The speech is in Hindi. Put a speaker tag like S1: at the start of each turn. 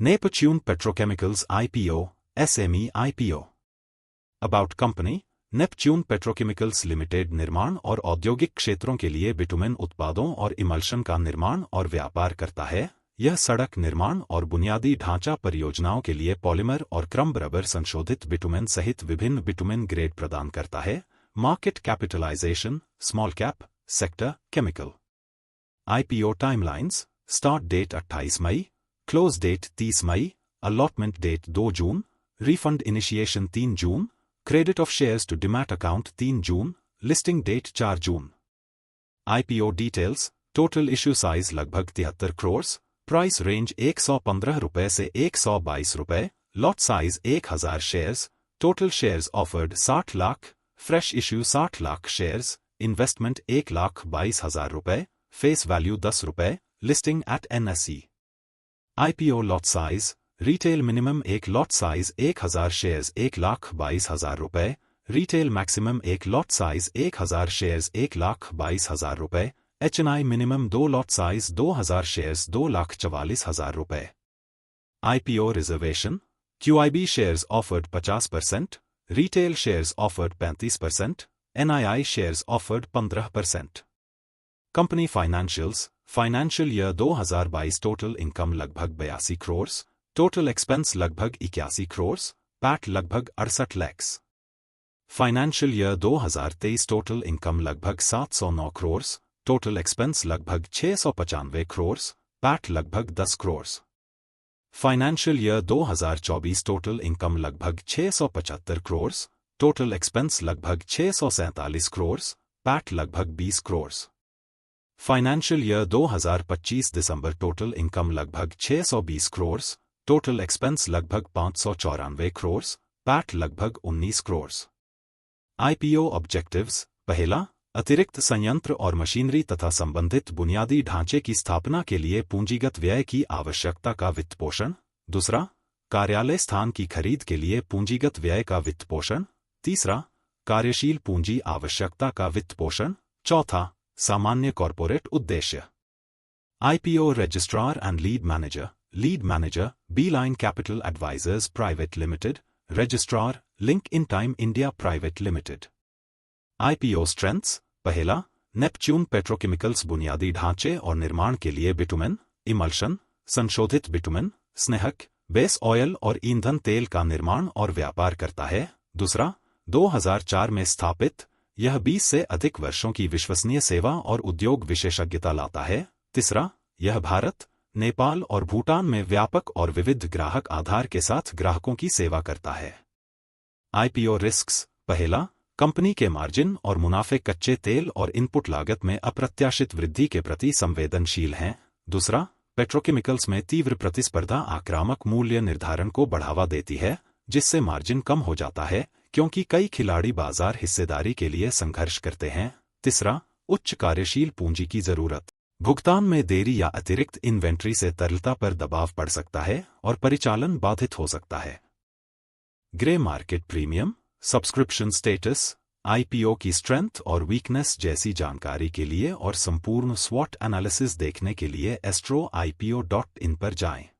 S1: Neptune Petrochemicals IPO, SME IPO. About company, Neptune petrochemicals limited निर्माण और औद्योगिक क्षेत्रों के लिए बिटुमेन उत्पादों और इमल्शन का निर्माण और व्यापार करता है। यह सड़क निर्माण और बुनियादी ढांचा परियोजनाओं के लिए पॉलीमर और क्रम रबर संशोधित बिटुमेन सहित विभिन्न बिटुमेन ग्रेड प्रदान करता है। Market capitalisation, small cap, sector, chemical. IPO timelines, start date 28 May, close date 30 May, allotment date 2 June, refund initiation 3 June, credit of shares to demat account 3 June, listing date 4 June. IPO details, total issue size लगभग 73 करोड़, प्राइस रेंज 115 रुपए से 122 रुपए, lot size 1000 shares, total shares offered 60 lakh, fresh issue 60 lakh shares, investment 1,22,000 रुपए, फेस वैल्यू 10 रुपए, listing at NSE. IPO lot size, retail minimum एक लॉट साइज 1000 शेयर्स 1,22,000 रुपए, रिटेल मैक्सिमम एक लॉट साइज 1000 शेयर्स 1,22,000 रुपए, HNI minimum 2 lot size 2000 shares 2,44,000 रुपए। IPO reservation, QIB shares offered 50%, retail shares offered 35%, NII shares offered 15%। Company financials, financial year 2022 total income लगभग 82 करोड़, टोटल एक्सपेंस लगभग 81 करोड़, पैट लगभग 68 lakh. Financial year 2023 total income लगभग 709 करोड़, टोटल एक्सपेंस लगभग 695 करोड़, पैट लगभग 10 crore. Financial year 2024 total income लगभग 675 करोड़, टोटल एक्सपेंस लगभग 647 करोड़, पैट लगभग 20 करोड़। फाइनेंशियल ईयर 2025 दिसंबर टोटल इनकम लगभग 620 करोड़, टोटल एक्सपेंस लगभग 594 करोड़, पैट लगभग 19 करोड़। आईपीओ ऑब्जेक्टिव्स, पहला, अतिरिक्त संयंत्र और मशीनरी तथा संबंधित बुनियादी ढांचे की स्थापना के लिए पूंजीगत व्यय की आवश्यकता का वित्तपोषण। दूसरा, कार्यालय स्थान की खरीद के लिए पूंजीगत व्यय का वित्तपोषण। तीसरा, कार्यशील पूंजी आवश्यकता का वित्तपोषण। चौथा, सामान्य कॉर्पोरेट उद्देश्य। IPO registrar and lead manager. Lead manager, Beeline capital advisors private limited. Registrar, link in time India private limited. IPO strengths, पहला, नेपच्यून पेट्रोकेमिकल्स बुनियादी ढांचे और निर्माण के लिए बिटुमेन, इमल्शन, संशोधित बिटुमेन, स्नेहक, बेस ऑयल और ईंधन तेल का निर्माण और व्यापार करता है। दूसरा, 2004 में स्थापित, यह 20 से अधिक वर्षों की विश्वसनीय सेवा और उद्योग विशेषज्ञता लाता है। तीसरा, यह भारत, नेपाल और भूटान में व्यापक और विविध ग्राहक आधार के साथ ग्राहकों की सेवा करता है। आईपीओ रिस्क्स, पहला, कंपनी के मार्जिन और मुनाफे कच्चे तेल और इनपुट लागत में अप्रत्याशित वृद्धि के प्रति संवेदनशील हैं। दूसरा, पेट्रोकेमिकल्स में तीव्र प्रतिस्पर्धा आक्रामक मूल्य निर्धारण को बढ़ावा देती है, जिससे मार्जिन कम हो जाता है क्योंकि कई खिलाड़ी बाजार हिस्सेदारी के लिए संघर्ष करते हैं। तीसरा, उच्च कार्यशील पूंजी की जरूरत, भुगतान में देरी या अतिरिक्त इन्वेंट्री से तरलता पर दबाव पड़ सकता है और परिचालन बाधित हो सकता है। Grey market premium, subscription status, IPO की स्ट्रेंथ और वीकनेस जैसी जानकारी के लिए और संपूर्ण स्वॉट एनालिसिस देखने के लिए astro-ipo.in पर जाएं।